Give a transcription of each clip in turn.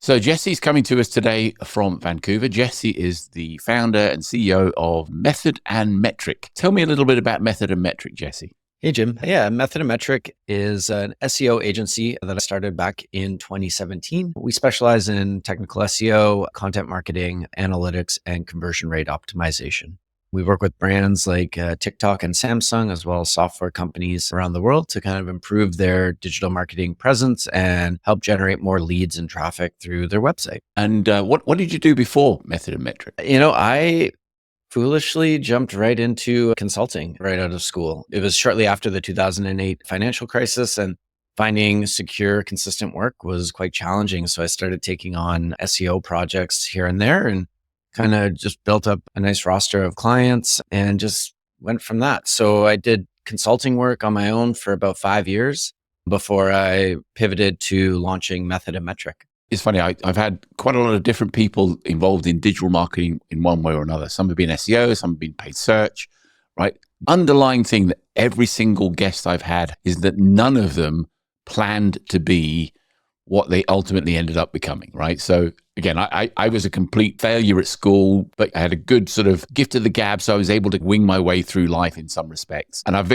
So Jesse's coming to us today from Vancouver. Jesse is the founder and CEO of Method and Metric. Tell me a little bit about Method and Metric, Jesse. Hey, Jim. Yeah, Method and Metric is an SEO agency that I started back in 2017. We specialize in technical SEO, content marketing, analytics, and conversion rate optimization. We work with brands like TikTok and Samsung, as well as software companies around the world to kind of improve their digital marketing presence and help generate more leads and traffic through their website. And what did you do before Method and Metric? I foolishly jumped right into consulting right out of school. It was shortly after the 2008 financial crisis, and finding secure, consistent work was quite challenging. So I started taking on SEO projects here and there and kind of just built up a nice roster of clients and just went from that. So I did consulting work on my own for about 5 years before I pivoted to launching Method and Metric. It's funny, I've had quite a lot of different people involved in digital marketing in one way or another. Some have been SEO, some have been paid search, right? Underlying thing that every single guest I've had is that none of them planned to be what they ultimately ended up becoming, right? So again, I was a complete failure at school, but I had a good sort of gift of the gab, so I was able to wing my way through life in some respects. And I've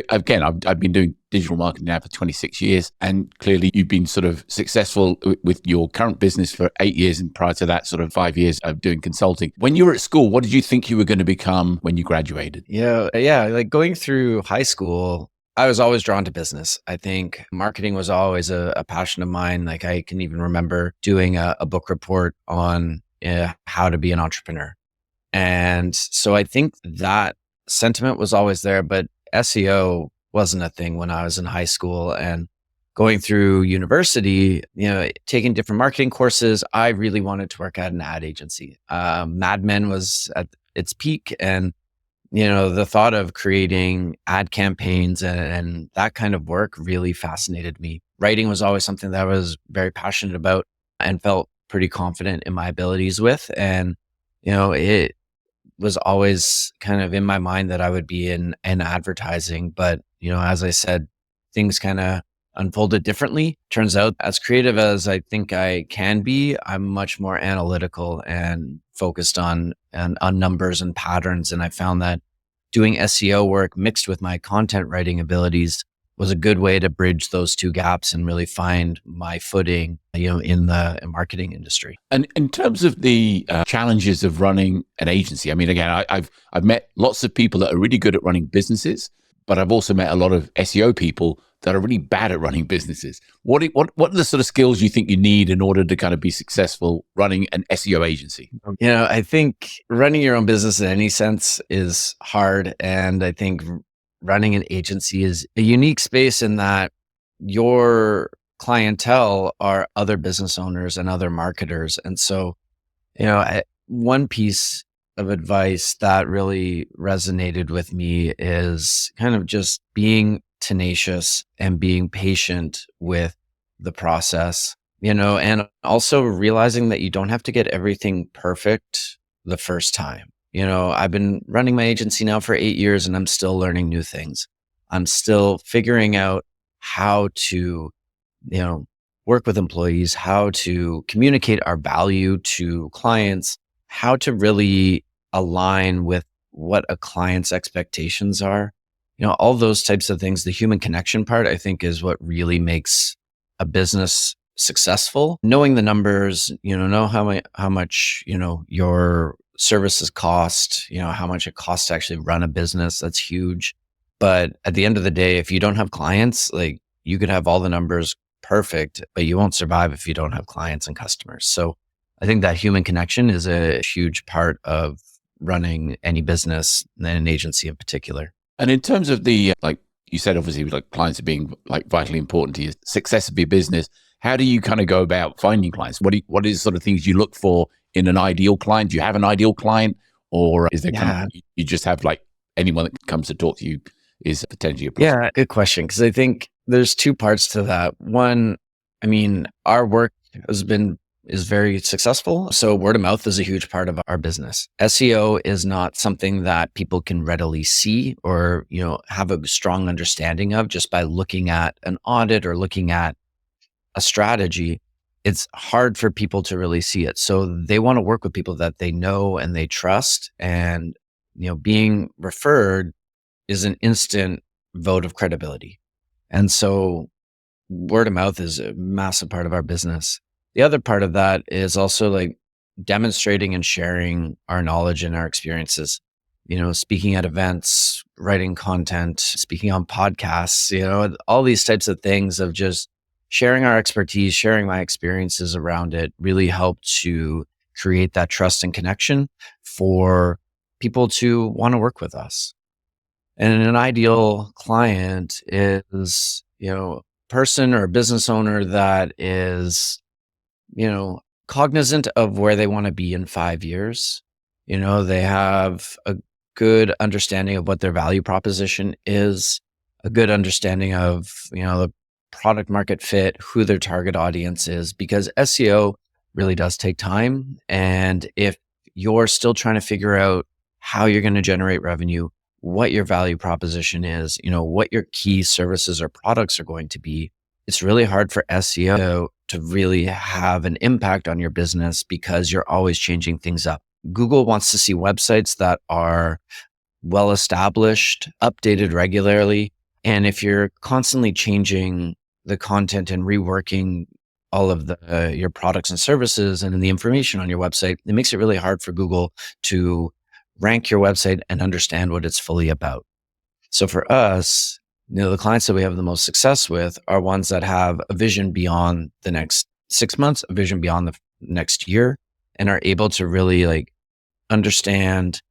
been doing digital marketing now for 26 years, and clearly you've been sort of successful with your current business for 8 years, and prior to that, sort of 5 years of doing consulting. When you were at school, what did you think you were going to become when you graduated? Yeah. Like going through high school, I was always drawn to business. I think marketing was always a passion of mine. Like I can even remember doing a book report on how to be an entrepreneur. And so I think that sentiment was always there, but SEO wasn't a thing when I was in high school. And going through university, taking different marketing courses, I really wanted to work at an ad agency. Mad Men was at its peak, and the thought of creating ad campaigns and that kind of work really fascinated me. Writing was always something that I was very passionate about and felt pretty confident in my abilities with. And, it was always kind of in my mind that I would be in advertising. But, as I said, things kind of unfolded differently. Turns out, as creative as I think I can be, I'm much more analytical and focused on numbers and patterns. And I found that doing SEO work mixed with my content writing abilities was a good way to bridge those two gaps and really find my footing, in the marketing industry. And in terms of the challenges of running an agency, I mean, again, I've met lots of people that are really good at running businesses, but I've also met a lot of SEO people that are really bad at running businesses. What are the sort of skills you think you need in order to kind of be successful running an SEO agency? I think running your own business in any sense is hard. And I think running an agency is a unique space in that your clientele are other business owners and other marketers. And so, one piece of advice that really resonated with me is kind of just being tenacious and being patient with the process, and also realizing that you don't have to get everything perfect the first time. I've been running my agency now for 8 years and I'm still learning new things. I'm still figuring out how to, work with employees, how to communicate our value to clients, how to really align with what a client's expectations are. All those types of things. The human connection part, I think, is what really makes a business successful. Knowing the numbers, know how much, your services cost, how much it costs to actually run a business. That's huge. But at the end of the day, if you don't have clients, like you could have all the numbers perfect, but you won't survive if you don't have clients and customers. So I think that human connection is a huge part of running any business and an agency in particular. And in terms of the, like you said, obviously, like clients are being like vitally important to your success of your business. How do you kind of go about finding clients? What is sort of things you look for in an ideal client? Do you have an ideal client, or is there kind of, you just have like anyone that comes to talk to you is potentially a prospect? Yeah, good question. Because I think there's two parts to that. One, our work is very successful. So word of mouth is a huge part of our business. SEO is not something that people can readily see or, have a strong understanding of just by looking at an audit or looking at a strategy. it's hard for people to really see it. So they want to work with people that they know and they trust. And, being referred is an instant vote of credibility. And so word of mouth is a massive part of our business. The other part of that is also like demonstrating and sharing our knowledge and our experiences, speaking at events, writing content, speaking on podcasts, all these types of things of just sharing our expertise, sharing my experiences around it really help to create that trust and connection for people to want to work with us. And an ideal client is, person or business owner that is, cognizant of where they want to be in 5 years. They have a good understanding of what their value proposition is, a good understanding of, the product market fit, who their target audience is, because SEO really does take time. And if you're still trying to figure out how you're going to generate revenue, what your value proposition is, what your key services or products are going to be, it's really hard for SEO to really have an impact on your business because you're always changing things up. Google wants to see websites that are well established, updated regularly. And if you're constantly changing the content and reworking all of your products and services and the information on your website, it makes it really hard for Google to rank your website and understand what it's fully about. So for us, the clients that we have the most success with are ones that have a vision beyond the next 6 months, a vision beyond the next year, and are able to really understand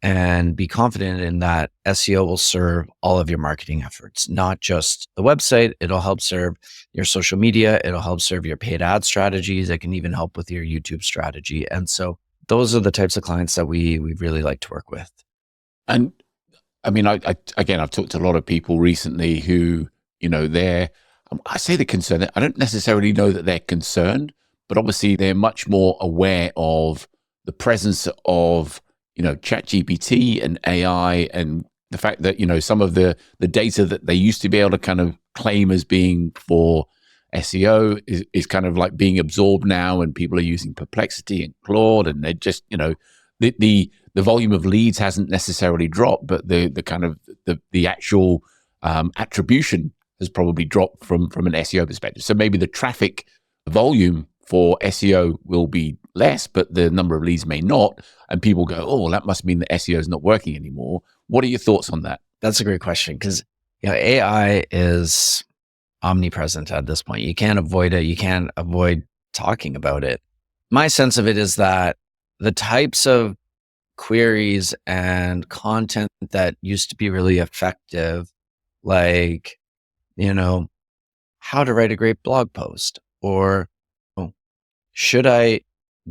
and be confident in that SEO will serve all of your marketing efforts, not just the website. It'll help serve your social media. It'll help serve your paid ad strategies. It can even help with your YouTube strategy. And so those are the types of clients that we really like to work with. And I mean, I've talked to a lot of people recently who, I say they're concerned. I don't necessarily know that they're concerned, but obviously they're much more aware of the presence of, ChatGPT and AI, and the fact that, some of the data that they used to be able to kind of claim as being for SEO is kind of like being absorbed now, and people are using Perplexity and Claude, and they're just, the volume of leads hasn't necessarily dropped, but the kind of the actual attribution has probably dropped from an SEO perspective. So maybe the traffic volume for SEO will be less, but the number of leads may not. And people go, oh, well, that must mean that SEO is not working anymore. What are your thoughts on that? That's a great question, because AI is omnipresent at this point. You can't avoid it. You can't avoid talking about it. My sense of it is that the types of queries and content that used to be really effective, like, how to write a great blog post, or should I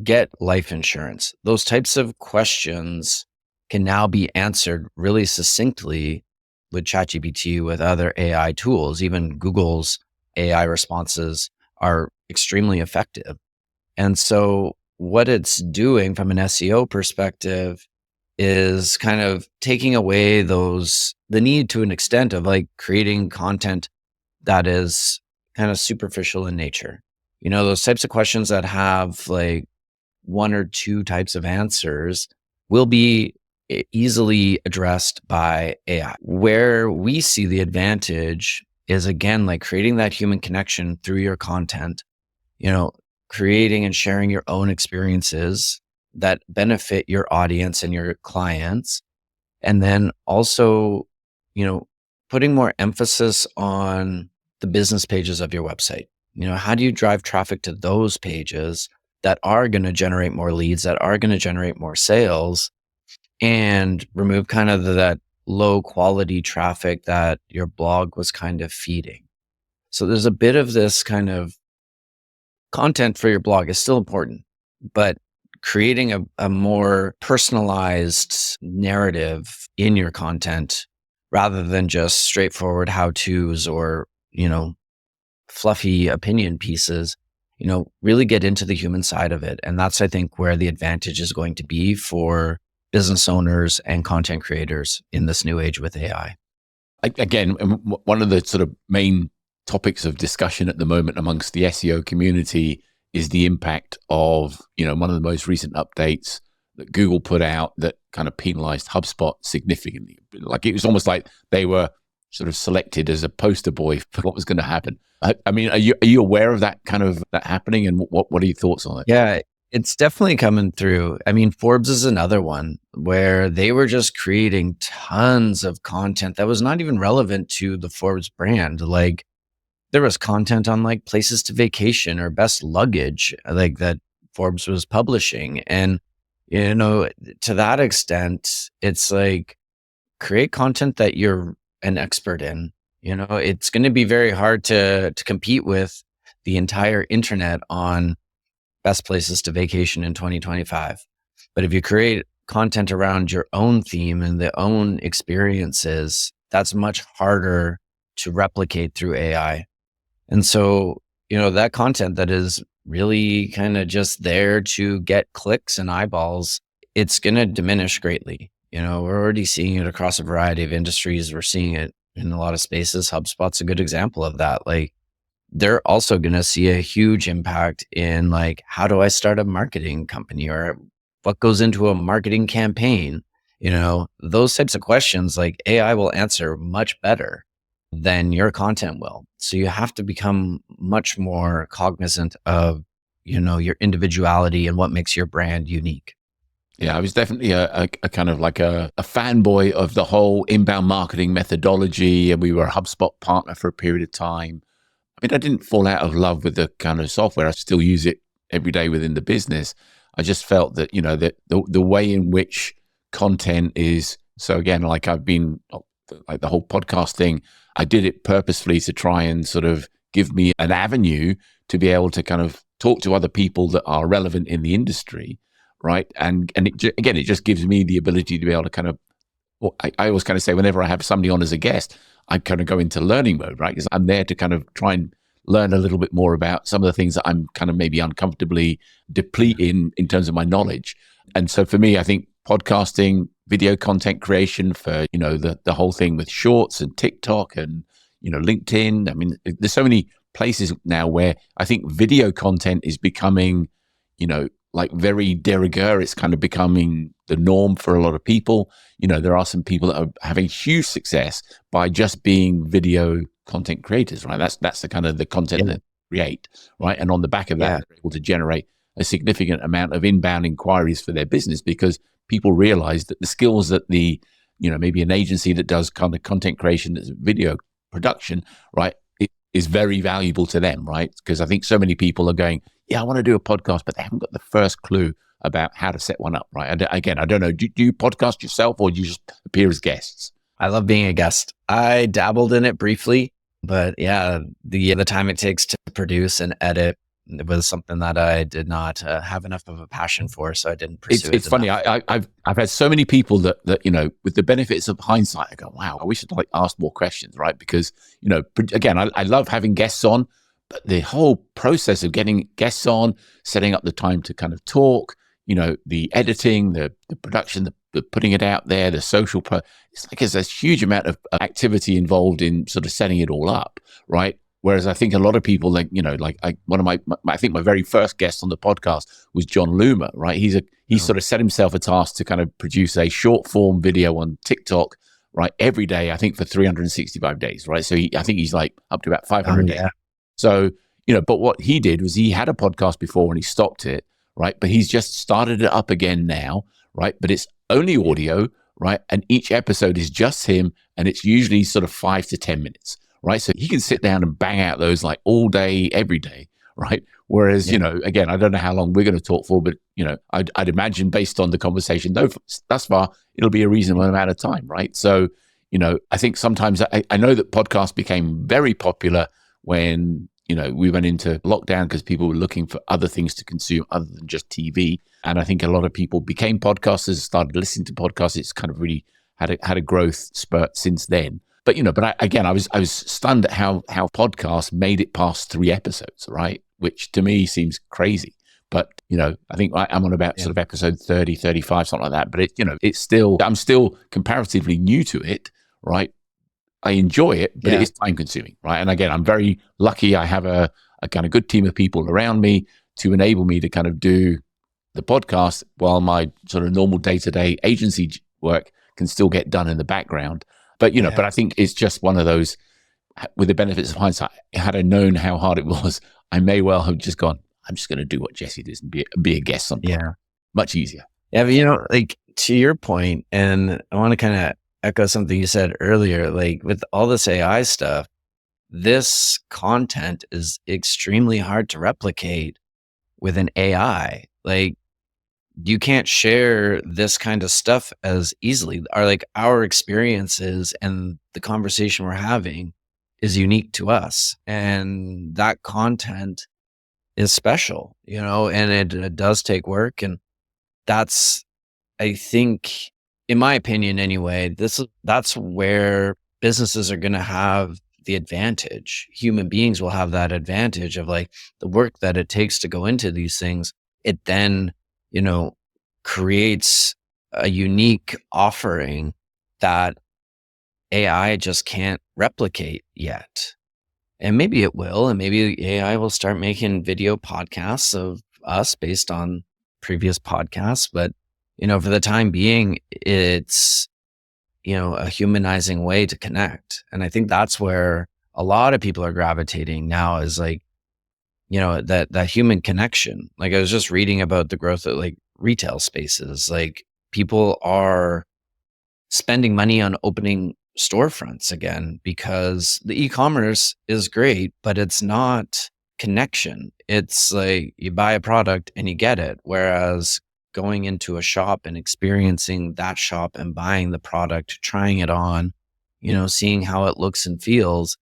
get life insurance? Those types of questions can now be answered really succinctly with ChatGPT, with other AI tools. Even Google's AI responses are extremely effective. And so what it's doing from an SEO perspective is kind of taking away the need to an extent of creating content that is kind of superficial in nature. Those types of questions that have one or two types of answers will be easily addressed by AI. Where we see the advantage is, again, creating that human connection through your content, creating and sharing your own experiences that benefit your audience and your clients. And then also, putting more emphasis on the business pages of your website. How do you drive traffic to those pages that are going to generate more leads, that are going to generate more sales, and remove kind of that low quality traffic that your blog was kind of feeding? So there's a bit of this kind of content for your blog is still important, but creating a more personalized narrative in your content rather than just straightforward how-tos or, fluffy opinion pieces, really get into the human side of it. And that's, I think, where the advantage is going to be for business owners and content creators in this new age with AI. Again, one of the sort of main topics of discussion at the moment amongst the SEO community is the impact of, one of the most recent updates that Google put out that kind of penalized HubSpot significantly. Like it was almost like they were sort of selected as a poster boy for what was going to happen. I mean, are you aware of that happening, and what are your thoughts on it? Yeah, it's definitely coming through. I mean, Forbes is another one where they were just creating tons of content that was not even relevant to the Forbes brand. Like there was content on like places to vacation or best luggage, like that Forbes was publishing. And, to that extent, it's like create content that you're an expert in. It's going to be very hard to compete with the entire internet on best places to vacation in 2025. But if you create content around your own theme and the own experiences, that's much harder to replicate through AI. And so, that content that is really kind of just there to get clicks and eyeballs, it's going to diminish greatly. We're already seeing it across a variety of industries. We're seeing it in a lot of spaces. HubSpot's a good example of that. Like they're also going to see a huge impact in like, how do I start a marketing company, or what goes into a marketing campaign? Those types of questions, like AI will answer much better than your content will. So you have to become much more cognizant of, your individuality and what makes your brand unique. Yeah, I was definitely a kind of like a fanboy of the whole inbound marketing methodology, and we were a HubSpot partner for a period of time. I mean, I didn't fall out of love with the kind of software. I still use it every day within the business. I just felt that, that the way in which content is, so again, like I've been, like the whole podcast thing, I did it purposefully to try and sort of give me an avenue to be able to kind of talk to other people that are relevant in the industry, right? And it just gives me the ability to be able to kind of, well, I always kind of say whenever I have somebody on as a guest, I kind of go into learning mode, right? Because I'm there to kind of try and learn a little bit more about some of the things that I'm kind of maybe uncomfortably deplete in terms of my knowledge. And so for me, I think podcasting, video content creation for, the whole thing with shorts and TikTok and, LinkedIn. I mean, there's so many places now where I think video content is becoming, like very de rigueur. It's kind of becoming the norm for a lot of people. There are some people that are having huge success by just being video content creators, right? That's the kind of the content that they create, right? And on the back of that, they're able to generate a significant amount of inbound inquiries for their business because people realize that the skills that maybe an agency that does kind of content creation, that's video production, right, it is very valuable to them, right? Because I think so many people are going, yeah, I want to do a podcast, but they haven't got the first clue about how to set one up, right? Again, I don't know. Do you podcast yourself, or do you just appear as guests? I love being a guest. I dabbled in it briefly, but yeah, the time it takes to produce and edit, it was something that I did not have enough of a passion for, so I didn't pursue it. It's funny. I've had so many people that with the benefits of hindsight, I go, wow, I wish I'd ask more questions, right? Because again, I love having guests on, but the whole process of getting guests on, setting up the time to kind of talk, the editing, the production, the putting it out there, the social, it's like there's a huge amount of activity involved in sort of setting it all up, right? Whereas I think a lot of people, I think my very first guest on the podcast was John Loomer, right? He sort of set himself a task to kind of produce a short form video on TikTok, right, every day, I think for 365 days, right? So I think he's like up to about 500 days. So, but what he did was he had a podcast before and he stopped it, right? But he's just started it up again now, right? But it's only audio, right? And each episode is just him, and it's usually sort of 5 to 10 minutes. Right. So he can sit down and bang out those like all day, every day. Right. Whereas, again, I don't know how long we're going to talk for, but, I'd imagine based on the conversation thus far, it'll be a reasonable amount of time. Right. So, I think sometimes I know that podcasts became very popular when, we went into lockdown because people were looking for other things to consume other than just TV. And I think a lot of people became podcasters, started listening to podcasts. It's kind of really had a growth spurt since then. But I was stunned at how podcasts made it past 3 episodes, right? Which to me seems crazy. But I think I'm on about sort of episode 30, 35, something like that. But I'm still comparatively new to it, right? I enjoy it, but it is time consuming, right? And again, I'm very lucky. I have a kind of good team of people around me to enable me to kind of do the podcast while my sort of normal day-to-day agency work can still get done in the background. But, but I think it's just one of those, with the benefits of hindsight, had I known how hard it was, I may well have just gone, I'm just going to do what Jesse does and be a guest on. Yeah. Much easier. Yeah. But, like, to your point, and I want to kind of echo something you said earlier, like with all this AI stuff, this content is extremely hard to replicate with an AI. Like, you can't share this kind of stuff as easily. Our experiences and the conversation we're having is unique to us. And that content is special, and it does take work. And that's, I think, in my opinion anyway, that's where businesses are going to have the advantage. Human beings will have that advantage of like the work that it takes to go into these things. It then, creates a unique offering that AI just can't replicate yet. And maybe it will, and maybe AI will start making video podcasts of us based on previous podcasts. But, for the time being, it's, a humanizing way to connect. And I think that's where a lot of people are gravitating now, is like, that human connection. Like, I was just reading about the growth of like retail spaces. Like, people are spending money on opening storefronts again, because the e-commerce is great, but it's not connection. It's like you buy a product and you get it. Whereas going into a shop and experiencing that shop and buying the product, trying it on, seeing how it looks and feels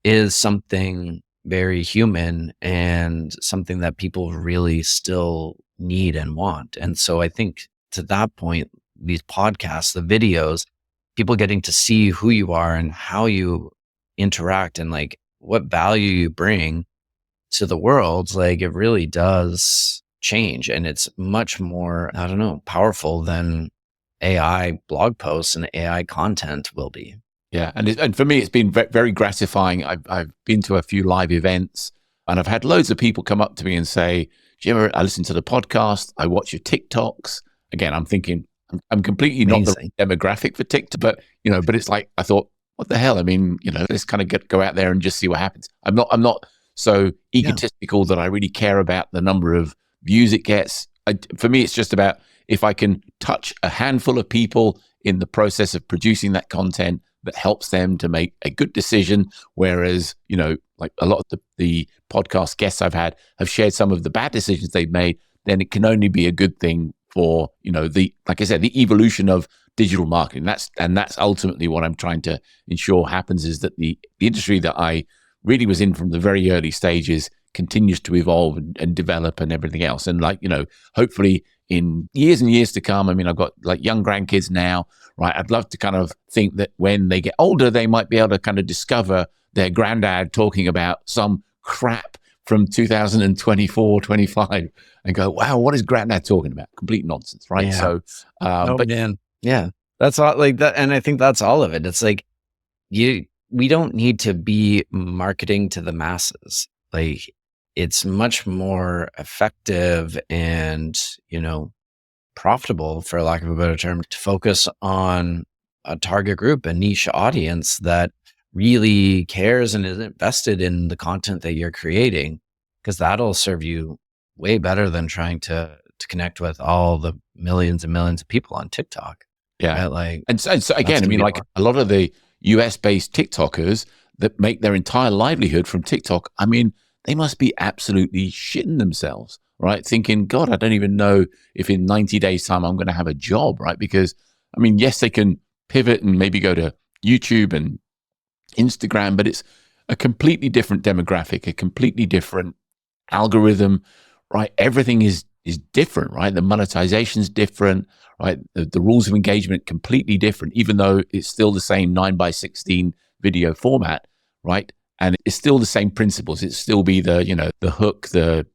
is something very human and something that people really still need and want. And so I think to that point, these podcasts, the videos, people getting to see who you are and how you interact and like what value you bring to the world, like it really does change. And it's much more, powerful than AI blog posts and AI content will be. Yeah. And for me, it's been very gratifying. I've been to a few live events and I've had loads of people come up to me and say, Jim, I listen to the podcast. I watch your TikToks. Again, I'm thinking, I'm completely not the demographic for TikTok, but it's like, I thought, what the hell? I mean, let's kind of go out there and just see what happens. I'm not so egotistical that I really care about the number of views it gets. For me, it's just about if I can touch a handful of people in the process of producing that content that helps them to make a good decision. Whereas, like a lot of the podcast guests I've had have shared some of the bad decisions they've made, then it can only be a good thing for, like I said, the evolution of digital marketing. That's ultimately what I'm trying to ensure happens, is that the industry that I really was in from the very early stages continues to evolve and develop and everything else. And like, hopefully in years and years to come, I mean, I've got like young grandkids now, right? I'd love to kind of think that when they get older, they might be able to kind of discover their granddad talking about some crap from 2024, 25 and go, wow, what is granddad talking about? Complete nonsense, right? Yeah. So, man. Yeah. That's all like that. And I think that's all of it. It's like, we don't need to be marketing to the masses. Like, it's much more effective and, profitable, for lack of a better term, to focus on a target group, a niche audience that really cares and is invested in the content that you're creating, because that'll serve you way better than trying to connect with all the millions and millions of people on TikTok. Yeah. Right? Like, and so again, I mean, like a lot of the US based TikTokers that make their entire livelihood from TikTok, I mean, they must be absolutely shitting themselves, right? Thinking, God, I don't even know if in 90 days time I'm going to have a job, right? Because I mean, yes, they can pivot and maybe go to YouTube and Instagram, but it's a completely different demographic, a completely different algorithm, right? Everything is different, right? The monetization's different, right? The rules of engagement completely different, even though it's still the same 9:16 video format, right? And it's still the same principles. It's still be the, the hook, the,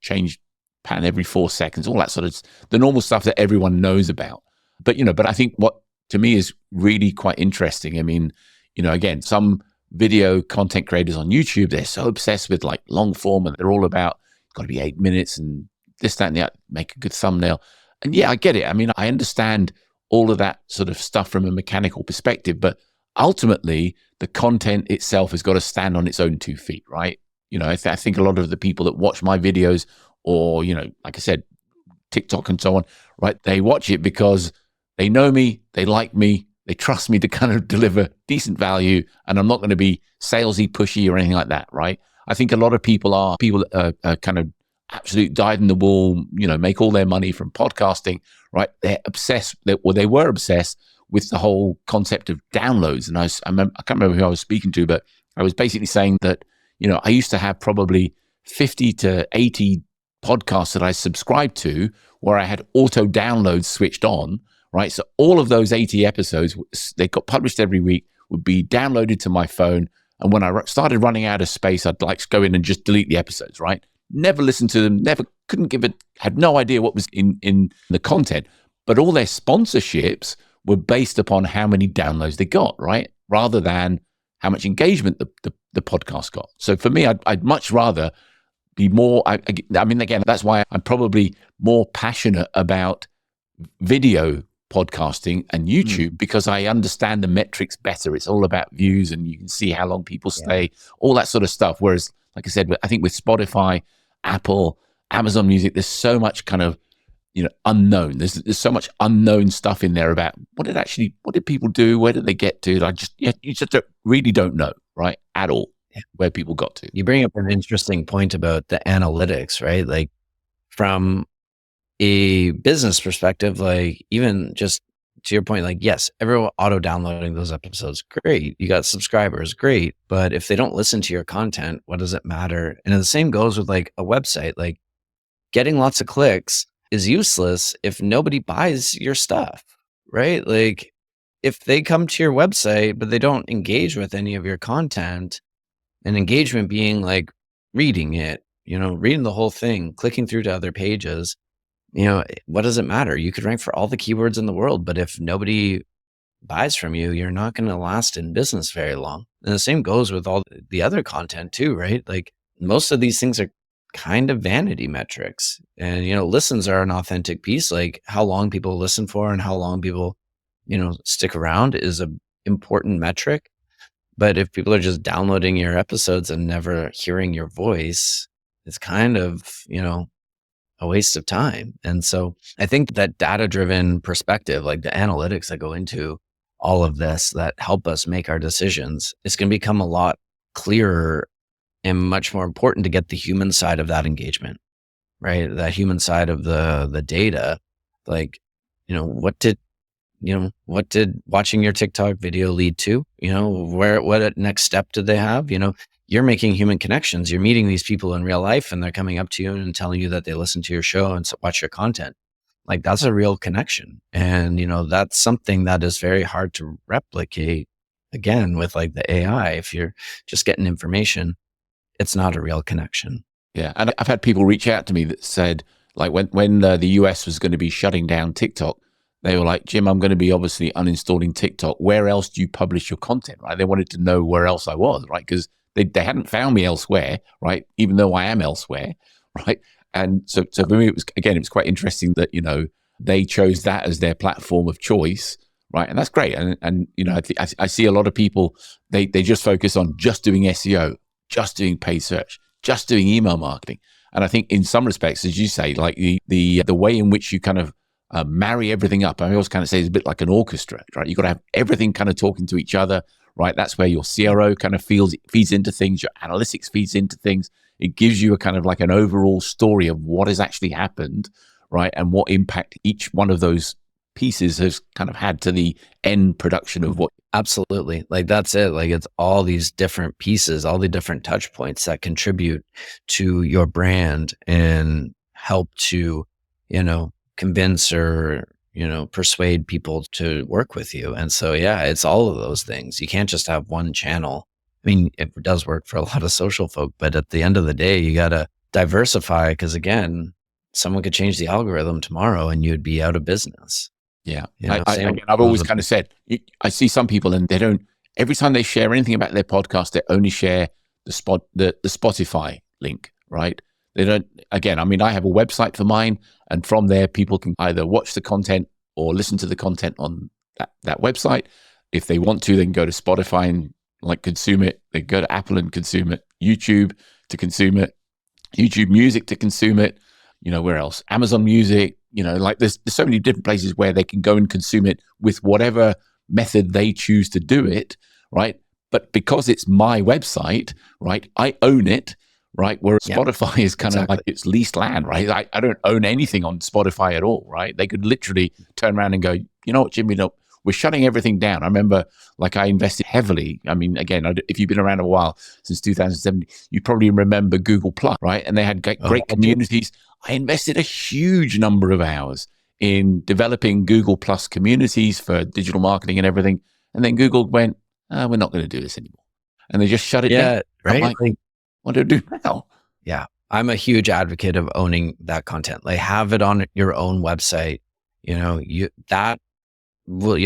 change pattern every 4 seconds, all that sort of the normal stuff that everyone knows about. But, but I think what to me is really quite interesting. I mean, again, some video content creators on YouTube, they're so obsessed with like long form and they're all about got to be 8 minutes and this, that, and the other, make a good thumbnail. And yeah, I get it. I mean, I understand all of that sort of stuff from a mechanical perspective, but ultimately the content itself has got to stand on its own 2 feet, right? I think a lot of the people that watch my videos or, like I said, TikTok and so on, right? They watch it because they know me, they like me, they trust me to kind of deliver decent value, and I'm not going to be salesy, pushy, or anything like that, right? I think a lot of people that are kind of absolute dyed in the wool, make all their money from podcasting, right? They're obsessed, they were obsessed with the whole concept of downloads. And I can't remember who I was speaking to, but I was basically saying that, I used to have probably 50 to 80 podcasts that I subscribed to where I had auto downloads switched on, right? So all of those 80 episodes, they got published every week, would be downloaded to my phone. And when I started running out of space, I'd like to go in and just delete the episodes, right? Never listened to them, had no idea what was in the content. But all their sponsorships were based upon how many downloads they got, right? Rather than how much engagement the podcast got. So for me, I'd much rather be more, I mean, again, that's why I'm probably more passionate about video podcasting and YouTube, because I understand the metrics better. It's all about views and you can see how long people stay, all that sort of stuff. Whereas, like I said, I think with Spotify, Apple, Amazon Music, there's so much kind of, unknown. There's so much unknown stuff in there about what did people do? Where did they get to? You just really don't know, right? At all, where people got to. You bring up an interesting point about the analytics, right? Like from a business perspective, like even just to your point, like, yes, everyone auto downloading those episodes, great. You got subscribers, great. But if they don't listen to your content, what does it matter? And the same goes with like a website, like getting lots of clicks is useless if nobody buys your stuff, right? Like if they come to your website, but they don't engage with any of your content, and engagement being like reading it, reading the whole thing, clicking through to other pages, what does it matter? You could rank for all the keywords in the world, but if nobody buys from you, you're not going to last in business very long. And the same goes with all the other content too, right? Like most of these things are kind of vanity metrics, and listens are an authentic piece. Like how long people listen for and how long people stick around is a important metric. But if people are just downloading your episodes and never hearing your voice, it's kind of a waste of time. And so I think that data driven perspective, like the analytics that go into all of this that help us make our decisions, it's going to become a lot clearer and much more important to get the human side of that engagement, right? That human side of the data. Like, what did watching your TikTok video lead to? What next step did they have? You're making human connections. You're meeting these people in real life and they're coming up to you and telling you that they listen to your show and watch your content. Like that's a real connection. And, that's something that is very hard to replicate again with like the AI. If you're just getting information, it's not a real connection. Yeah. And I've had people reach out to me that said, like when the US was going to be shutting down TikTok, they were like, Jim, I'm going to be obviously uninstalling TikTok. Where else do you publish your content, right? They wanted to know where else I was, right? Because they hadn't found me elsewhere, right? Even though I am elsewhere, right? And so for me, it was quite interesting that, they chose that as their platform of choice, right? And that's great. And I see a lot of people, they just focus on just doing SEO, just doing paid search, just doing email marketing. And I think in some respects, as you say, like the way in which you kind of marry everything up, I always kind of say it's a bit like an orchestra, right? You've got to have everything kind of talking to each other, right? That's where your CRO kind of feeds into things, your analytics feeds into things. It gives you a kind of like an overall story of what has actually happened, right? And what impact each one of those pieces has kind of had to the end production of what. Absolutely. Like that's it. Like it's all these different pieces, all the different touch points that contribute to your brand and help to, convince or, persuade people to work with you. And so, yeah, it's all of those things. You can't just have one channel. I mean, it does work for a lot of social folk, but at the end of the day, you got to diversify because again, someone could change the algorithm tomorrow and you'd be out of business. Yeah. I've always kind of said, I see some people and they don't, every time they share anything about their podcast, they only share the Spotify link, right? They don't, again, I mean, I have a website for mine, and from there, people can either watch the content or listen to the content on that website. If they want to, they can go to Spotify and like consume it. They can go to Apple and consume it, YouTube to consume it, YouTube Music to consume it. Where else? Amazon Music, like there's so many different places where they can go and consume it with whatever method they choose to do it, right? But because it's my website, right, I own it, right? Where Spotify is kind of like its leased land, right? I don't own anything on Spotify at all, right? They could literally turn around and go, you know what, Jimmy, no, we're shutting everything down. I remember I invested heavily. I mean, again, if you've been around a while, since 2007, you probably remember Google Plus, right? And they had great communities. I invested a huge number of hours in developing Google Plus communities for digital marketing and everything. And then Google went, we're not going to do this anymore. And they just shut it down. Right. Like, what do I do now? Yeah. I'm a huge advocate of owning that content. Like have it on your own website. You'll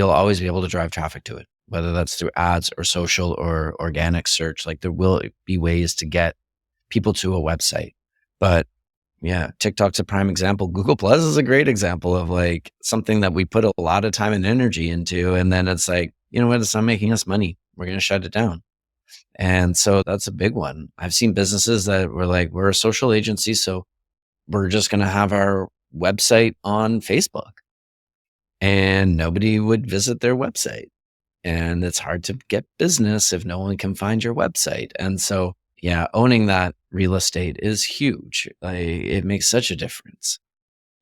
always be able to drive traffic to it, whether that's through ads or social or organic search. Like there will be ways to get people to a website. But yeah, TikTok's a prime example. Google Plus is a great example of like something that we put a lot of time and energy into. And then it's like, you know what? It's not making us money. We're going to shut it down. And so that's a big one. I've seen businesses that were like, we're a social agency, so we're just going to have our website on Facebook. And nobody would visit their website. And it's hard to get business if no one can find your website. And so, yeah, owning that real estate is huge. It makes such a difference.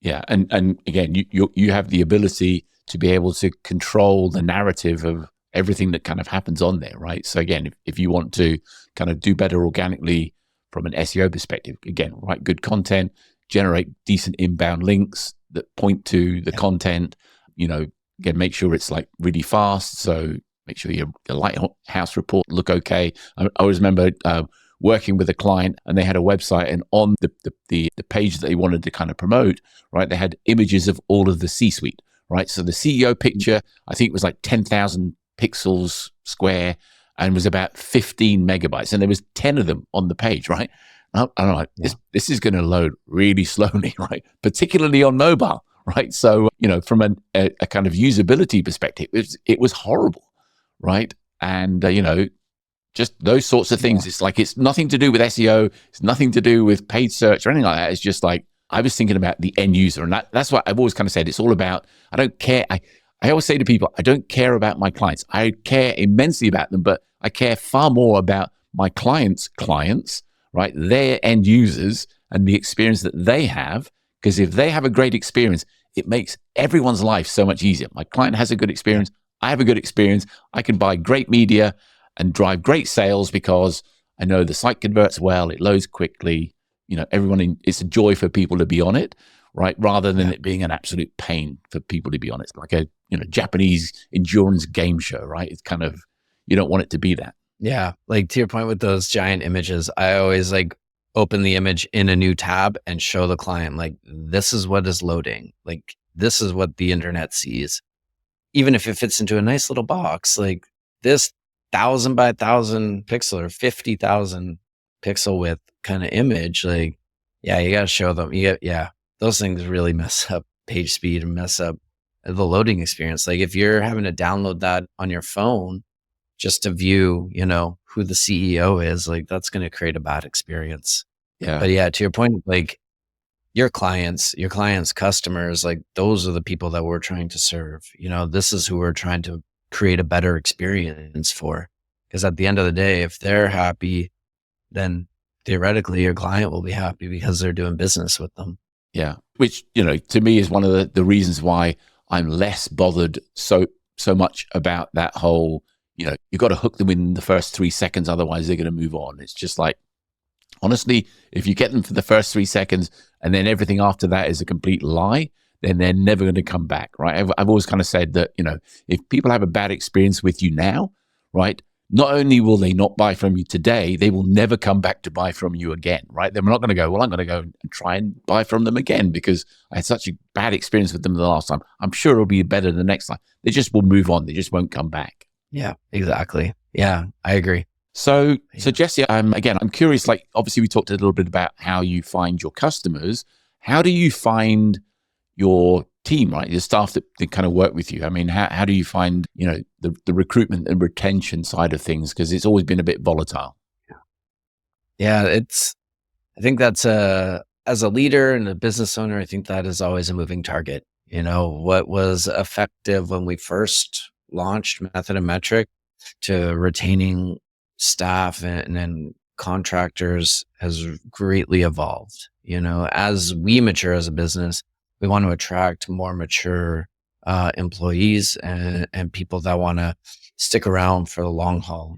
Yeah. And again, you have the ability to be able to control the narrative of everything that kind of happens on there, right? So again, if you want to kind of do better organically from an SEO perspective, again, write good content, generate decent inbound links that point to the content, again, make sure it's like really fast. So make sure your lighthouse report look okay. I always remember working with a client, and they had a website, and on the page that they wanted to kind of promote, right, they had images of all of the C-suite, right? So the CEO picture, I think it was like 10,000 pixels square and was about 15 megabytes. And there was 10 of them on the page, right? I'm like, this is going to load really slowly, right? Particularly on mobile. Right. So, from a kind of usability perspective, it was horrible. Right. And, just those sorts of things. It's like, it's nothing to do with SEO. It's nothing to do with paid search or anything like that. It's just like, I was thinking about the end user. And that's what I've always kind of said. It's all about, I don't care. I always say to people, I don't care about my clients. I care immensely about them, but I care far more about my clients, right? Their end users and the experience that they have. Because if they have a great experience, it makes everyone's life so much easier. My client has a good experience. I have a good experience. I can buy great media and drive great sales because I know the site converts well. It loads quickly. It's a joy for people to be on it, right? Rather than it being an absolute pain for people to be on it. It's like a Japanese endurance game show, right? It's kind of, you don't want it to be that. Yeah. Like to your point with those giant images, I always like open the image in a new tab and show the client, like, this is what is loading. Like, this is what the internet sees. Even if it fits into a nice little box, like this 1,000 by 1,000 pixel or 50,000 pixel width kind of image, like, you got to show them. Those things really mess up page speed and mess up the loading experience. Like if you're having to download that on your phone just to view, who the CEO is, like that's going to create a bad experience. Yeah. But yeah, to your point, like your clients, customers, like those are the people that we're trying to serve. This is who we're trying to create a better experience for. Because at the end of the day, if they're happy, then theoretically your client will be happy because they're doing business with them. Yeah. Which, to me is one of the reasons why I'm less bothered so much about that whole, you've got to hook them in the first 3 seconds, otherwise they're going to move on. It's just like, honestly, if you get them for the first 3 seconds and then everything after that is a complete lie, then they're never going to come back, right? I've always kind of said that, if people have a bad experience with you now, right, not only will they not buy from you today, they will never come back to buy from you again, right? They're not going to go, well, I'm going to go and try and buy from them again because I had such a bad experience with them the last time. I'm sure it'll be better the next time. They just will move on. They just won't come back. Yeah, exactly. Yeah, I agree. So Jesse, I'm curious, like, obviously we talked a little bit about how you find your customers. How do you find your team, right? The staff that kind of work with you. I mean, how do you find, the recruitment and retention side of things? Because it's always been a bit volatile. Yeah, I think that's as a leader and a business owner, I think that is always a moving target. What was effective when we first launched Method and Metric to retaining staff and contractors has greatly evolved. As we mature as a business, we want to attract more mature employees and people that want to stick around for the long haul.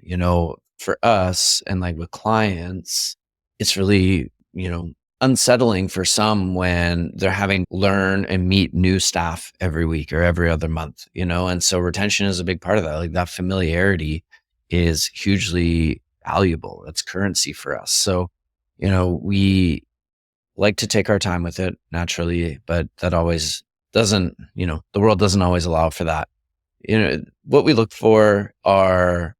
For us and like with clients, it's really, unsettling for some when they're having to learn and meet new staff every week or every other month, and so retention is a big part of that. Like that familiarity is hugely valuable. It's currency for us. So, we like to take our time with it naturally, but that always doesn't, the world doesn't always allow for that. What we look for are,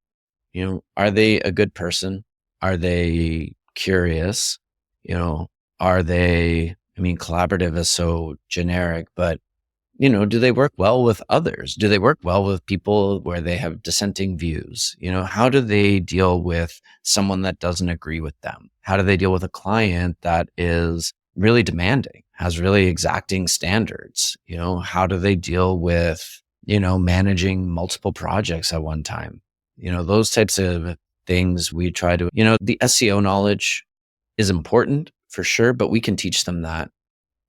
are they a good person? Are they curious? Are they, collaborative is so generic, but, do they work well with others? Do they work well with people where they have dissenting views? How do they deal with someone that doesn't agree with them? How do they deal with a client that is really demanding, has really exacting standards? How do they deal with, managing multiple projects at one time? Those types of things we try to, the SEO knowledge is important for sure, but we can teach them that.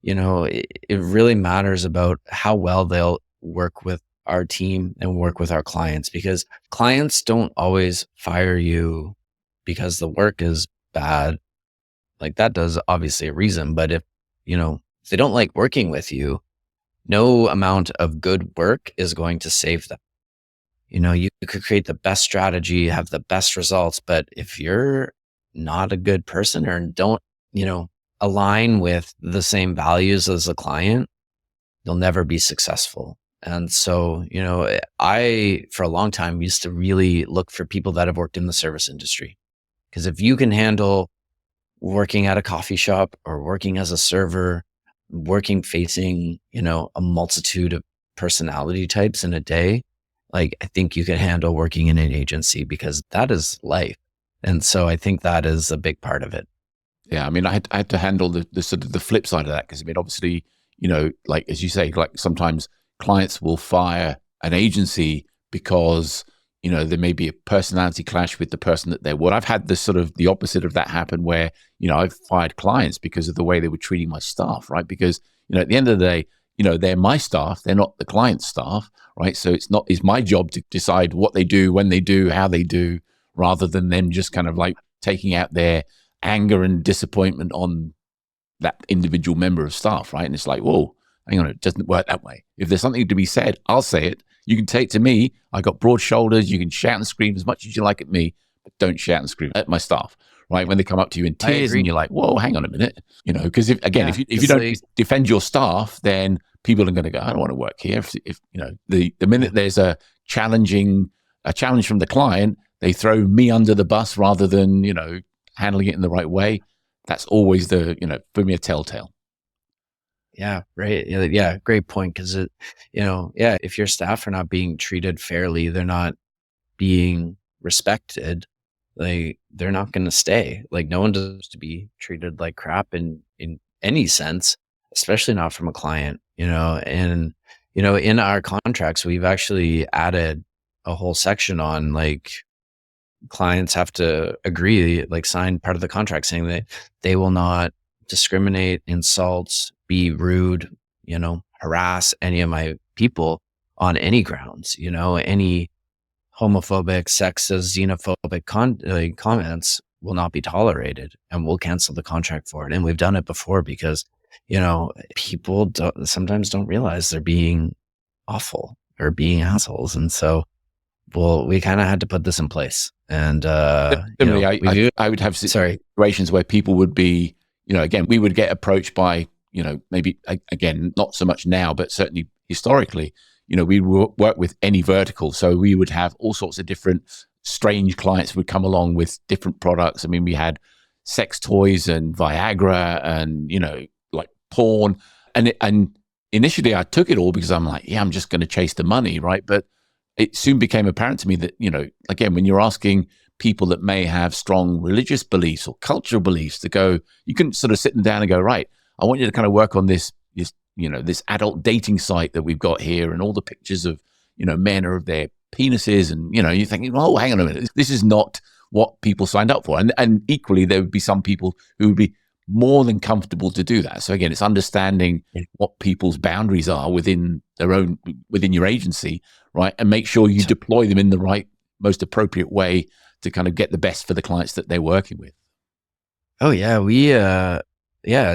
It really matters about how well they'll work with our team and work with our clients, because clients don't always fire you because the work is bad. Like that does obviously a reason, but if they don't like working with you, no amount of good work is going to save them. You could create the best strategy, have the best results, but if you're not a good person or don't, align with the same values as the client, you'll never be successful. And so, I, for a long time, used to really look for people that have worked in the service industry. Because if you can handle working at a coffee shop or working as a server, working facing, a multitude of personality types in a day, like I think you could handle working in an agency, because that is life. And so I think that is a big part of it. Yeah, I had to handle the sort of the flip side of that, because obviously, like as you say, like sometimes clients will fire an agency because there may be a personality clash with the person that they're with. I've had the sort of the opposite of that happen, where I've fired clients because of the way they were treating my staff, right? Because at the end of the day, they're my staff, they're not the client's staff, right? So it's my job to decide what they do, when they do, how they do, rather than them just kind of like taking out their anger and disappointment on that individual member of staff, right? And it's like, whoa, hang on, it doesn't work that way. If there's something to be said, I'll say it. You can take it to me. I got broad shoulders. You can shout and scream as much as you like at me, but don't shout and scream at my staff, right? When they come up to you in tears and you're like, whoa, hang on a minute, because if you don't defend your staff, then people are going to go, I don't want to work here. If the minute there's a challenge from the client, they throw me under the bus rather than, handling it in the right way. That's always for me, a telltale. Yeah. Right. Yeah. Great point. Cause if your staff are not being treated fairly, they're not being respected, like they're not going to stay. Like no one deserves to be treated like crap in any sense, especially not from a client, and, in our contracts, we've actually added a whole section on like, clients have to agree, like sign part of the contract saying that they will not discriminate, insult, be rude, harass any of my people on any grounds, any homophobic, sexist, xenophobic comments will not be tolerated, and we'll cancel the contract for it. And we've done it before because, people sometimes don't realize they're being awful or being assholes. And so, we kind of had to put this in place. And I would have situations where people would be, again, we would get approached by, maybe again, not so much now, but certainly historically, we work with any vertical. So we would have all sorts of different strange clients would come along with different products. I mean, we had sex toys and Viagra and, like porn. And initially I took it all because I'm like, yeah, I'm just going to chase the money, right? But it soon became apparent to me that, again, when you're asking people that may have strong religious beliefs or cultural beliefs to go, you can sort of sit them down and go, right, I want you to kind of work on this adult dating site that we've got here, and all the pictures of, men or of their penises. And, you're thinking, oh, hang on a minute. This is not what people signed up for. And equally, there would be some people who would be more than comfortable to do that. So again, it's understanding what people's boundaries are within your agency, right? And make sure you deploy them in the right, most appropriate way to kind of get the best for the clients that they're working with. Oh yeah,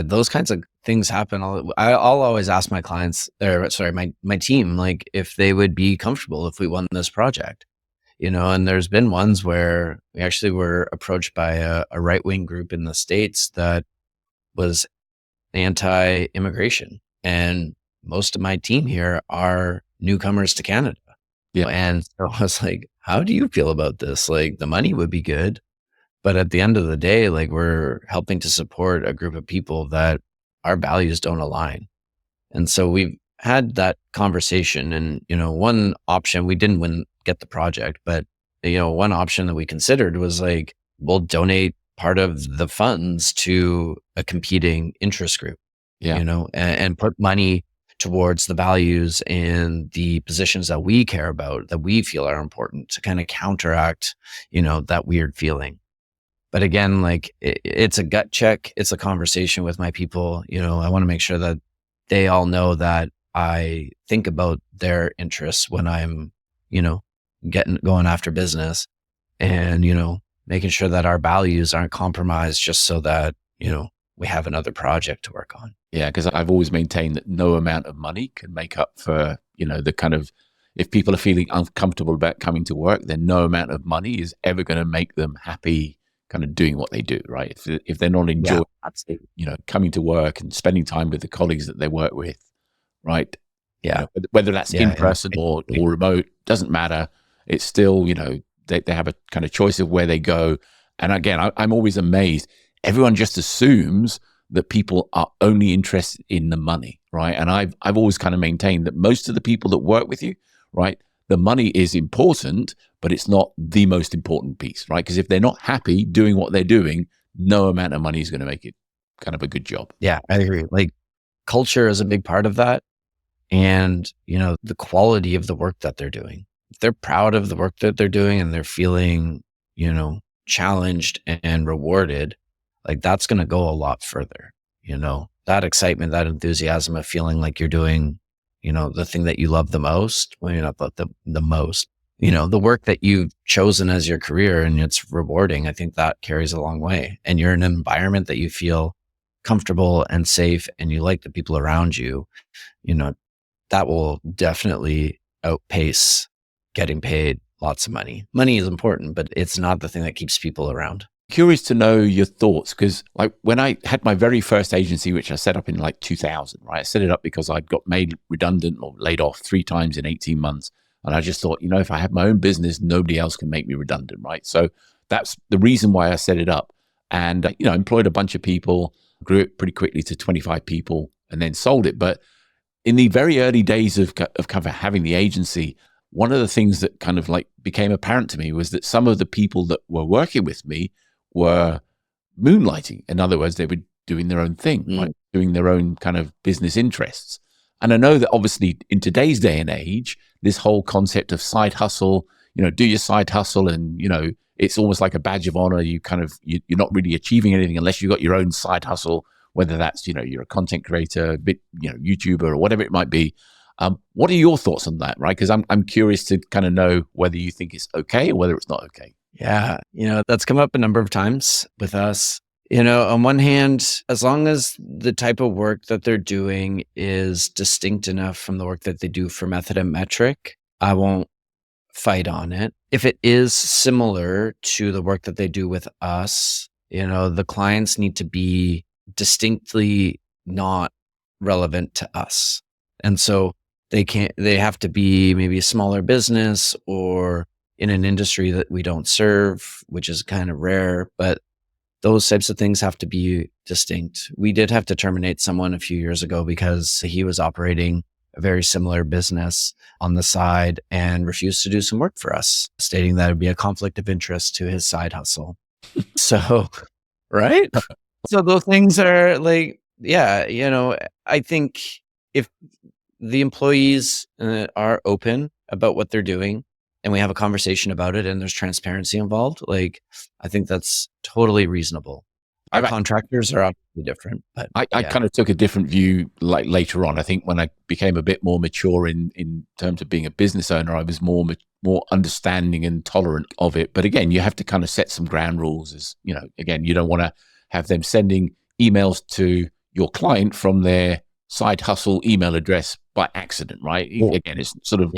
those kinds of things happen. I'll always ask my clients, or sorry, my team, like if they would be comfortable if we won this project, and there's been ones where we actually were approached by a right-wing group in the States that was anti-immigration. And most of my team here are newcomers to Canada. Yeah. And so I was like, how do you feel about this? Like, the money would be good, but at the end of the day, like, we're helping to support a group of people that our values don't align. And so we've had that conversation. And, one option, we didn't get the project, but, one option that we considered was like, we'll donate part of the funds to a competing interest group, and put money towards the values and the positions that we care about, that we feel are important, to kind of counteract, that weird feeling. But again, like it's a gut check. It's a conversation with my people. I want to make sure that they all know that I think about their interests when I'm, going after business, and, making sure that our values aren't compromised just so that, we have another project to work on. Yeah, because I've always maintained that no amount of money can make up for, the kind of, if people are feeling uncomfortable about coming to work, then no amount of money is ever going to make them happy kind of doing what they do, right? If they're not enjoying, coming to work and spending time with the colleagues that they work with, right? Yeah. Whether that's in person or remote, doesn't matter. It's still, they have a kind of choice of where they go. And again, I'm always amazed. Everyone just assumes that people are only interested in the money, right? And I've always kind of maintained that most of the people that work with you, right, the money is important, but it's not the most important piece, right? Because if they're not happy doing what they're doing, no amount of money is going to make it kind of a good job. Yeah, I agree. Like, culture is a big part of that. And, the quality of the work that they're doing. If they're proud of the work that they're doing and they're feeling, challenged and rewarded, like, that's going to go a lot further. That excitement, that enthusiasm of feeling like you're doing, the thing that you love the most, well, not the most, the work that you've chosen as your career, and it's rewarding. I think that carries a long way. And you're in an environment that you feel comfortable and safe, and you like the people around you, that will definitely outpace getting paid lots of money. Money is important, but it's not the thing that keeps people around. Curious to know your thoughts, because like when I had my very first agency, which I set up in like 2000, right? I set it up because I got made redundant or laid off 3 times in 18 months. And I just thought, if I have my own business, nobody else can make me redundant, right? So that's the reason why I set it up. And, I employed a bunch of people, grew it pretty quickly to 25 people, and then sold it. But in the very early days of kind of having the agency, one of the things that kind of like became apparent to me was that some of the people that were working with me were moonlighting. In other words, they were doing their own thing, right? Doing their own kind of business interests. And I know that obviously in today's day and age, this whole concept of side hustle, do your side hustle, and, it's almost like a badge of honor. You kind of, you're not really achieving anything unless you've got your own side hustle, whether that's, you're a content creator, YouTuber, or whatever it might be. What are your thoughts on that, right? Because I'm curious to kind of know whether you think it's okay or whether it's not okay. Yeah. That's come up a number of times with us. On one hand, as long as the type of work that they're doing is distinct enough from the work that they do for Method and Metric, I won't fight on it. If it is similar to the work that they do with us, the clients need to be distinctly not relevant to us. And so they have to be maybe a smaller business, or, in an industry that we don't serve, which is kind of rare, but those types of things have to be distinct. We did have to terminate someone a few years ago because he was operating a very similar business on the side and refused to do some work for us, stating that it would be a conflict of interest to his side hustle. So, right? So those things are like, yeah, I think if the employees are open about what they're doing and we have a conversation about it and there's transparency involved, like, I think that's totally reasonable. Our contractors are obviously different, but I kind of took a different view like later on. I think when I became a bit more mature in terms of being a business owner, I was more understanding and tolerant of it. But again, you have to kind of set some ground rules. As again, you don't want to have them sending emails to your client from their side hustle email address by accident, right? Again, it's sort of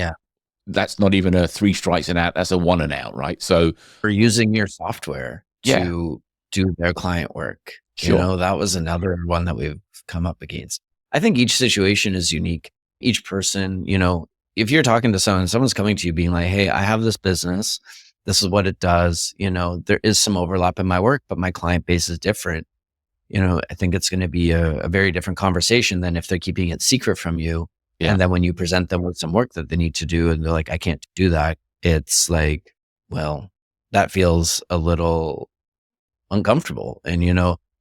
that's not even a 3 strikes and out. That's a 1 and out, right? So for using your software to do their client work, that was another one that we've come up against. I think each situation is unique. Each person, if you're talking to someone's coming to you being like, hey, I have this business. This is what it does. There is some overlap in my work, but my client base is different. I think it's going to be a very different conversation than if they're keeping it secret from you. Yeah. And then when you present them with some work that they need to do and they're like, I can't do that. It's like, well, that feels a little uncomfortable. And,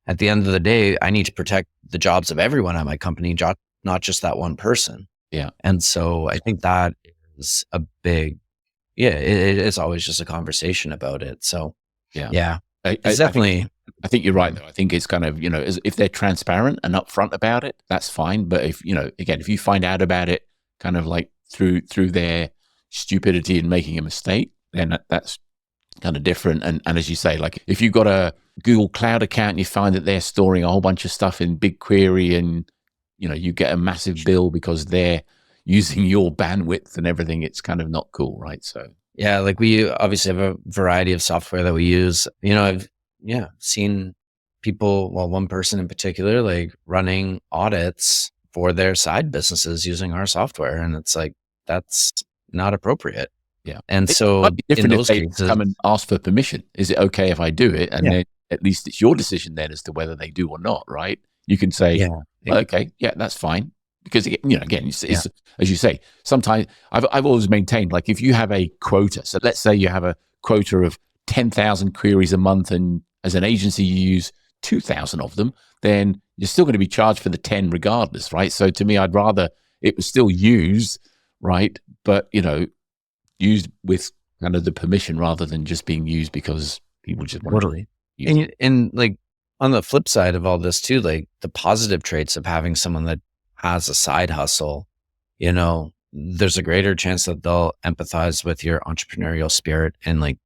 at the end of the day, I need to protect the jobs of everyone at my company, not just that one person. Yeah. And so I think that is a big, it is always just a conversation about it. So yeah. It's definitely. I think you're right, though. I think it's kind of, if they're transparent and upfront about it, that's fine. But if, again, if you find out about it kind of like through their stupidity and making a mistake, then that's kind of different. And as you say, like if you've got a Google Cloud account and you find that they're storing a whole bunch of stuff in BigQuery and, you get a massive bill because they're using your bandwidth and everything, it's kind of not cool, right? So. Yeah, like we obviously have a variety of software that we use. I've seen people, one person in particular, like running audits for their side businesses using our software. And it's like, that's not appropriate. Yeah. And so might be different in those if they cases, come and ask for permission. Is it okay if I do it? And then at least it's your decision then as to whether they do or not, right? You can say, okay, that's fine. Because again, it's as you say, sometimes I've always maintained, like if you have a quota, so let's say you have a quota of 10,000 queries a month, and as an agency you use 2,000 of them, then you're still going to be charged for the 10 regardless, right? So to me, I'd rather it was still used, right? But used with kind of the permission rather than just being used because people just want to use it. And like on the flip side of all this too, like the positive traits of having someone that has a side hustle, there's a greater chance that they'll empathize with your entrepreneurial spirit and like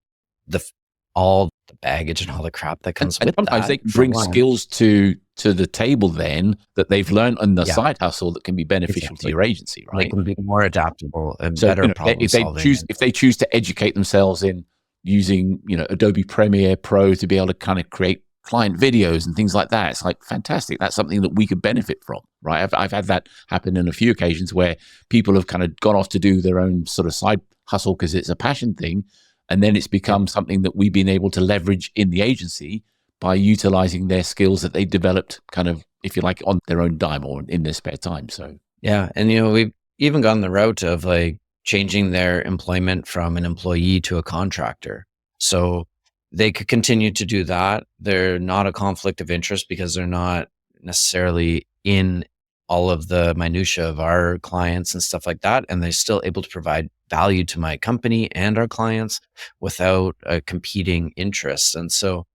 all the baggage and all the crap that comes with sometimes that. they can bring skills to the table then that they've learned on the side hustle that can be beneficial to your agency, right? They can be more adaptable and better problem solving. If they choose to educate themselves in using, Adobe Premiere Pro to be able to kind of create client videos and things like that, it's like fantastic. That's something that we could benefit from, right? I've had that happen in a few occasions where people have kind of gone off to do their own sort of side hustle because it's a passion thing, and then it's become something that we've been able to leverage in the agency by utilizing their skills that they developed kind of, if you like, on their own dime or in their spare time. So and we've even gone the route of like changing their employment from an employee to a contractor, so they could continue to do that. They're not a conflict of interest because they're not necessarily in all of the minutia of our clients and stuff like that. And they're still able to provide value to my company and our clients without a competing interest. And so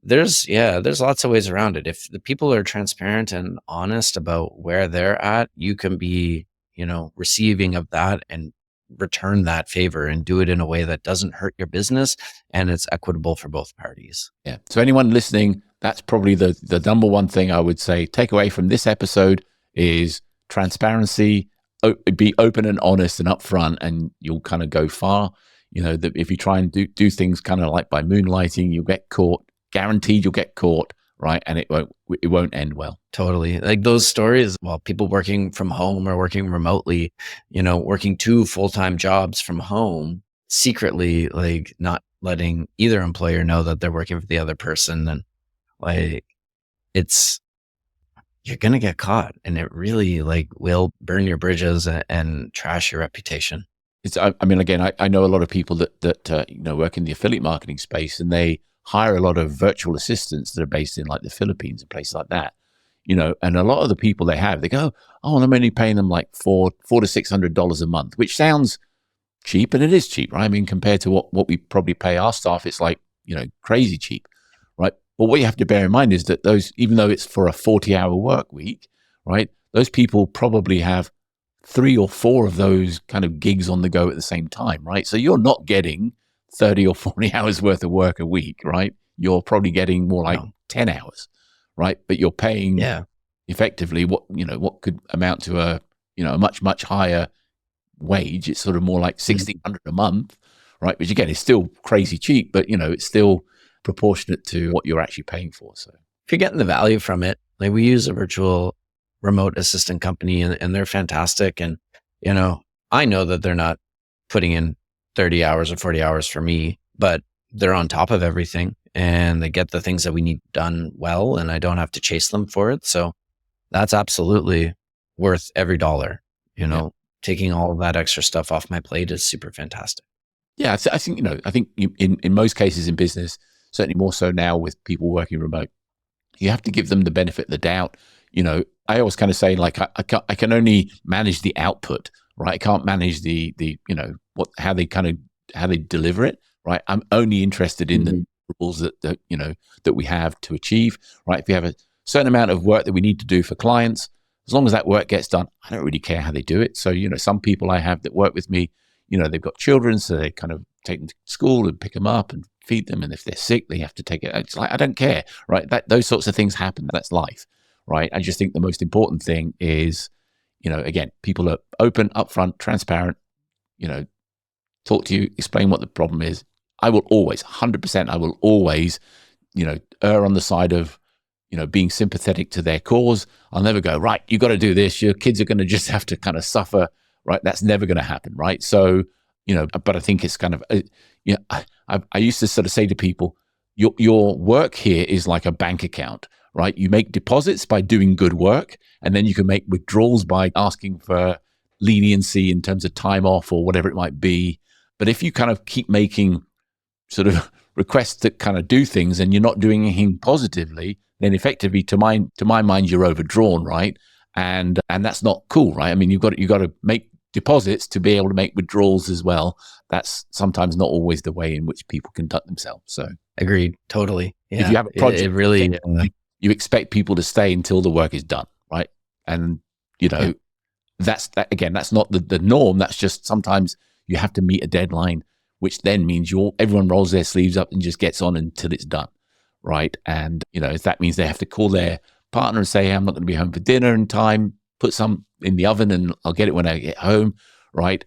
there's lots of ways around it. If the people are transparent and honest about where they're at, you can be, receiving of that and return that favor and do it in a way that doesn't hurt your business and it's equitable for both parties. Yeah. So anyone listening, that's probably the number one thing I would say take away from this episode is transparency. Be open and honest and upfront, and you'll kind of go far. That if you try and do things kind of like by moonlighting, you'll get caught. Guaranteed, you'll get caught. Right. And it won't end well. Totally. Like those stories, people working from home or working remotely, working 2 full-time jobs from home secretly like not letting either employer know that they're working for the other person, then like you're going to get caught, and it really like will burn your bridges and trash your reputation. I mean, again, I know a lot of people that work in the affiliate marketing space, and they hire a lot of virtual assistants that are based in like the Philippines and places like that. And a lot of the people they go, oh, and I'm only paying them like $400 to $600 a month, which sounds cheap, and it is cheap, right? I mean, compared to what we probably pay our staff, it's like crazy cheap, right? But what you have to bear in mind is that those, even though it's for a 40-hour work week, right, those people probably have 3 or 4 of those kind of gigs on the go at the same time, right? So you're not getting 30 or 40 hours worth of work a week, right? You're probably getting more like 10 hours, right? But you're paying effectively what could amount to a much, much higher wage. It's sort of more like $1,600 a month, right? Which again is still crazy cheap, but it's still proportionate to what you're actually paying for. So if you're getting the value from it, like we use a virtual remote assistant company, and they're fantastic. And, I know that they're not putting in 30 hours or 40 hours for me, but they're on top of everything and they get the things that we need done well, and I don't have to chase them for it. So that's absolutely worth every dollar, taking all of that extra stuff off my plate is super fantastic. Yeah. I think in most cases in business, certainly more so now with people working remote, you have to give them the benefit of the doubt. I always kind of say, like, I can only manage the output, right? I can't manage the how they deliver it, right? I'm only interested in the rules that we have to achieve, right? If we have a certain amount of work that we need to do for clients, as long as that work gets done, I don't really care how they do it. So, some people I have that work with me, they've got children, so they kind of take them to school and pick them up and feed them. And if they're sick, they have to take it. It's like, I don't care, right? Those sorts of things happen. That's life, right? I just think the most important thing is, again, people are open, upfront, transparent, talk to you, explain what the problem is. I will always, 100%, I will always, err on the side of, being sympathetic to their cause. I'll never go, right, you got to do this. Your kids are going to just have to kind of suffer, right? That's never going to happen, right? So, but I think it's kind of, I used to sort of say to people, your work here is like a bank account, right? You make deposits by doing good work, and then you can make withdrawals by asking for leniency in terms of time off or whatever it might be. But if you kind of keep making sort of requests to kind of do things and you're not doing anything positively, then effectively, to my mind, you're overdrawn, right? And that's not cool, right? I mean, you've got to make deposits to be able to make withdrawals as well. That's sometimes not always the way in which people conduct themselves. So, agreed, totally. Yeah. If you have a project, it really you expect people to stay until the work is done, right? And that's not the norm. That's just sometimes you have to meet a deadline, which then means everyone rolls their sleeves up and just gets on until it's done, right? And if that means they have to call their partner and say, hey, I'm not going to be home for dinner in time, put some in the oven and I'll get it when I get home, right?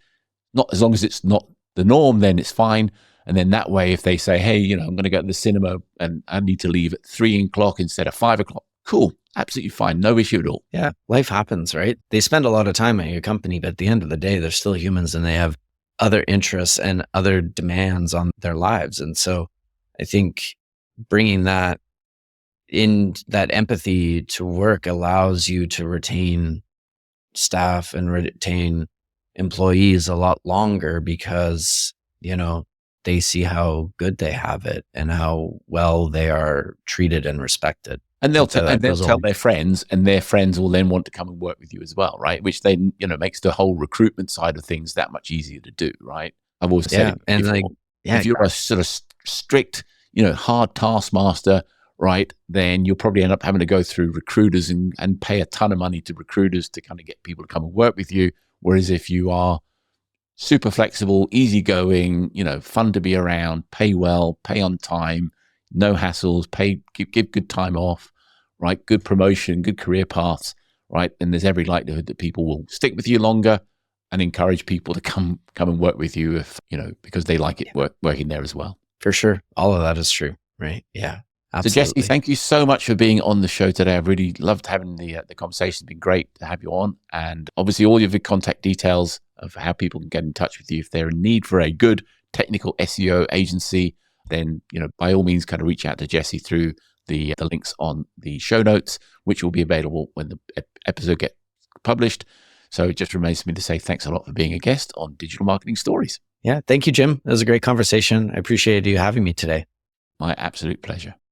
Not as long as it's not the norm, then it's fine. And then that way, if they say, hey, I'm going to go to the cinema and I need to leave at 3 o'clock instead of 5 o'clock, cool, absolutely fine, no issue at all. Yeah, life happens, right? They spend a lot of time at your company, but at the end of the day, they're still humans and they have other interests and other demands on their lives. And so I think bringing that empathy to work allows you to retain staff and retain employees a lot longer because, they see how good they have it and how well they are treated and respected. And they'll tell their friends, and their friends will then want to come and work with you as well, right? Which then, makes the whole recruitment side of things that much easier to do, right? I've always said, if you're a sort of strict, hard taskmaster, right, then you'll probably end up having to go through recruiters and pay a ton of money to recruiters to kind of get people to come and work with you. Whereas if you are super flexible, easygoing, fun to be around, pay well, pay on time, no hassles, give good time off, right? Good promotion, good career paths, right? And there's every likelihood that people will stick with you longer and encourage people to come and work with you if, because they like it working there as well. For sure. All of that is true, right? Yeah. Absolutely. So Jesse, thank you so much for being on the show today. I've really loved having the conversation. It's been great to have you on. And obviously all of your contact details of how people can get in touch with you if they're in need for a good technical SEO agency, then, by all means, kind of reach out to Jesse through the links on the show notes, which will be available when the episode gets published. So it just remains for me to say thanks a lot for being a guest on Digital Marketing Stories. Yeah. Thank you, Jim. It was a great conversation. I appreciate you having me today. My absolute pleasure.